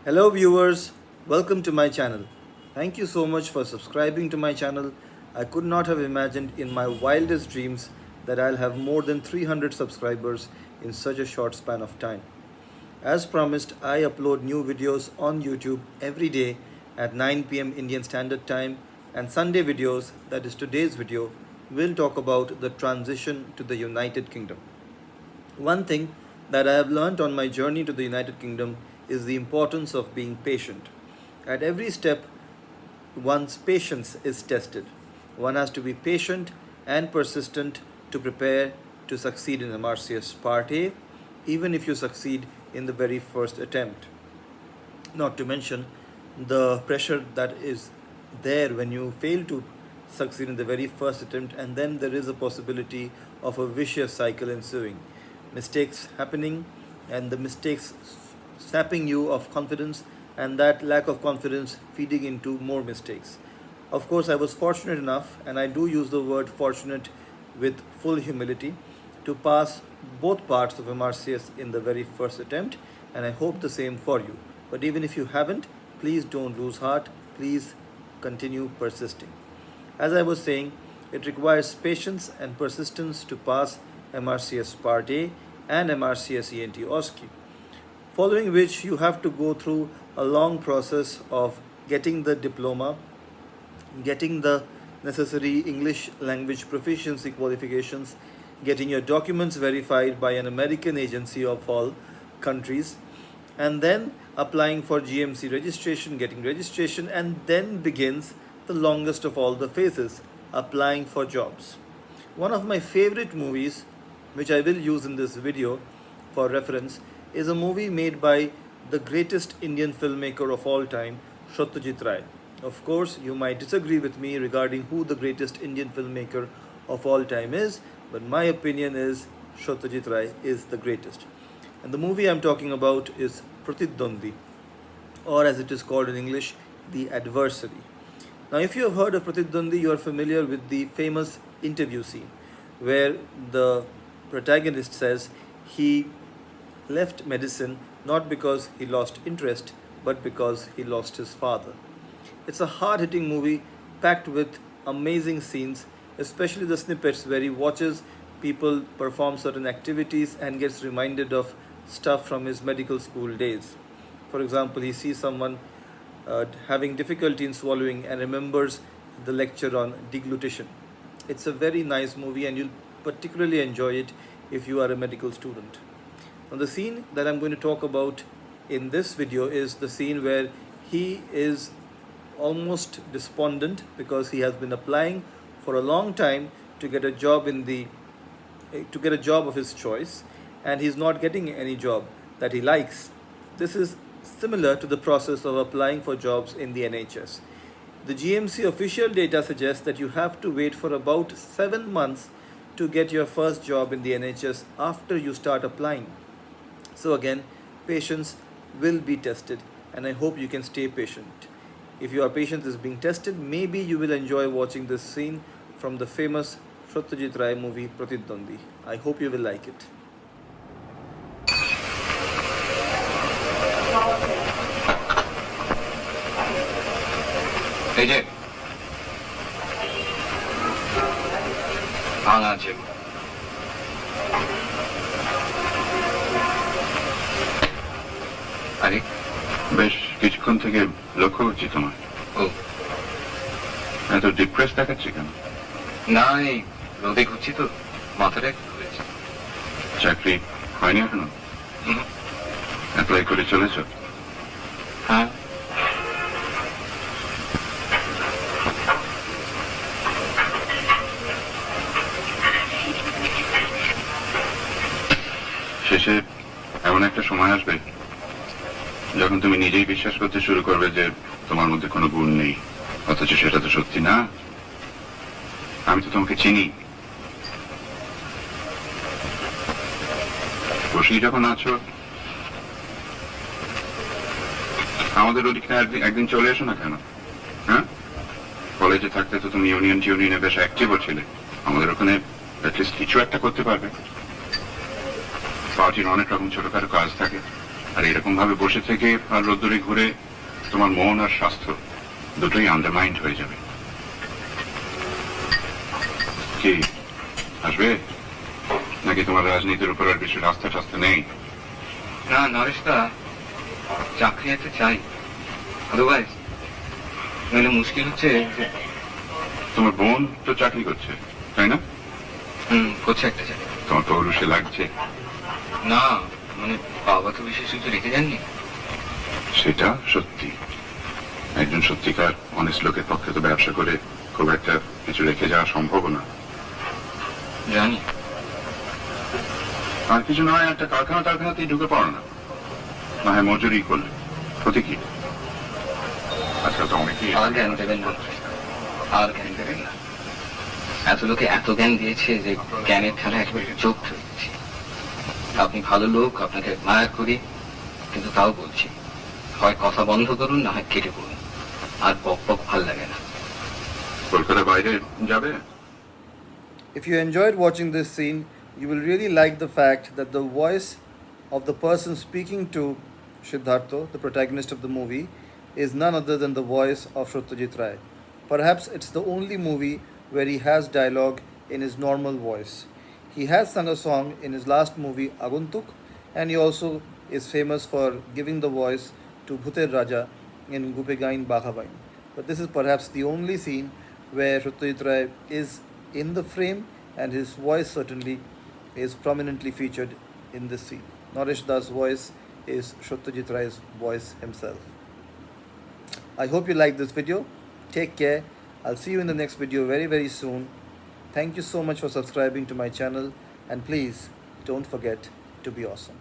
Hello viewers, welcome to my channel. Thank you so much for subscribing to my channel. I could not have imagined in my wildest dreams that I'll have more than 300 subscribers in such a short span of time. As promised, I upload new videos on YouTube every day at 9 p.m. Indian Standard Time, and Sunday videos, that is today's video, will talk about the transition to the United Kingdom. One thing that I have learned on my journey to the United Kingdom is the importance of being patient. At every step, one's patience is tested. One has to be patient and persistent to prepare to succeed in MRCS Part A, even if you succeed in the very first attempt. Not to mention the pressure that is there when you fail to succeed in the very first attempt, and then there is a possibility of a vicious cycle ensuing. Mistakes happening and the mistakes sapping you of confidence, and that lack of confidence feeding into more mistakes. Of course, I was fortunate enough, and I do use the word fortunate with full humility, to pass both parts of MRCS in the very first attempt, and I hope the same for you. But even if you haven't, please don't lose heart. Please continue persisting. As I was saying, it requires patience and persistence to pass MRCS Part A and MRCS ENT OSCE, following which you have to go through a long process of getting the diploma, getting the necessary English language proficiency qualifications, getting your documents verified by an American agency of all countries, and then applying for GMC registration, getting registration, and then begins the longest of all the phases, applying for jobs. One of my favorite movies, which I will use in this video for reference, is a movie made by the greatest Indian filmmaker of all time, Satyajit Ray. Of course, you might disagree with me regarding who the greatest Indian filmmaker of all time is, but my opinion is Satyajit Ray is the greatest. And the movie I'm talking about is Pratidwandi, or as it is called in English, The Adversary. Now, if you have heard of Pratidwandi, you are familiar with the famous interview scene where the protagonist says he left medicine not because he lost interest, but because he lost his father. It's a hard-hitting movie packed with amazing scenes, especially the snippets where he watches people perform certain activities and gets reminded of stuff from his medical school days. For example, he sees someone having difficulty in swallowing and remembers the lecture on deglutition. It's a very nice movie, and you'll particularly enjoy it if you are a medical student. Now, the scene that I'm going to talk about in this video is the scene where he is almost despondent because he has been applying for a long time to get a job of his choice, and he's not getting any job that he likes. This is similar to the process of applying for jobs in the NHS. The GMC official data suggests that you have to wait for about 7 months to get your first job in the NHS after you start applying. So again, patience will be tested, and I hope you can stay patient. If your patience is being tested, maybe you will enjoy watching this scene from the famous Satyajit Ray movie Pratidwandi. I hope you will like it. এই যে আছে আরে বেশ কিছুক্ষণ থেকে লক্ষ্য করছি তোমার। ও এত ডিপ্রেস দেখাচ্ছে কেন? না, এই রোদে ঘুরছি তো, মাথাটা একটু ঘুরেছে। চাকরি হয়নি এখনো? অ্যাপ্লাই করে চলেছ? হ্যাঁ। শেষে এমন একটা সময় আসবে যখন তুমি নিজেই বিশ্বাস করতে শুরু করবে যে তোমার মধ্যে কোনো গুণ নেই, অথচ সেটা তো সত্যি না। আমি তো তোমাকে চিনি। বসেই যখন আছো, আমাদের ওদিকে একদিন চলে এসো না কেন? হ্যাঁ, কলেজে থাকতে তো তুমি ইউনিয়নে বেশ অ্যাক্টিভও ছিলে। আমাদের ওখানে অ্যাটলিস্ট কিছু একটা করতে পারবে। পার্টির অনেক রকম ছোটখাটো কাজ থাকে, আর এরকম ভাবে বসে থেকে আর রোদ্দুরে ঘুরে তোমার মন আর স্বাস্থ্য দুটোই আন্ডারমাইন্ড হয়ে যাবে। কি আসবে নাকি তোমার রাজনীতির উপর আর কিছু রাস্তা টাস্তা নেই? না নরেশদা, চাকরি একটা চাই, আদারওয়াইজ নইলে মুশকিল হচ্ছে যে। তোমার বোন তো চাকরি করছে তাই না? করছে একটা চাকরি। তোমার পৌরুষে লাগছে? না মানে বাবা তো বিশেষ কিছু রেখে যাননি। সেটা সত্যি, একজন সত্যিকার অনেস্ট লোকের পক্ষে তো ব্যবসা করে খুব একটা কিছু রেখে যাওয়া সম্ভব না। জানি। আর কিছু নয়, একটা কারখানাতেই ঢুকে পড়ো না, না হয় মজুরি করলে ক্ষতি কি? আচ্ছা তো অনেকেই আর জ্ঞান দেবেন না, আর জ্ঞান দেবেন না। এত লোকে এত জ্ঞান দিয়েছে যে জ্ঞানের খেলা একেবারে চোখ হয়ে গেছে। আপনি ভালো লোক, আপনাকে মায়া করি, কিন্তু তাও বলছি হয় কথা বন্ধ করুন না হয় কেটে পড়ুন। আর বক বক ভাল লাগে না। কলকাতার বাইরে যাবে? If you enjoyed watching this scene, you will really like the fact that the voice of the person speaking to Siddhartha, the protagonist of the movie, is none other than the voice of Satyajit Ray. Perhaps it's the only movie where he has dialogue in his normal voice. He has sung a song in his last movie Aguntuk, and he also is famous for giving the voice to Bhuter Raja in Gupegain Bakhabain. But this is perhaps the only scene where Satyajit Ray is in the frame, and his voice certainly is prominently featured in this scene. Naresh Das' voice is Satyajit Ray's voice himself. I hope you liked this video. Take care. I'll see you in the next video very, very soon. Thank you so much for subscribing to my channel, and please don't forget to be awesome.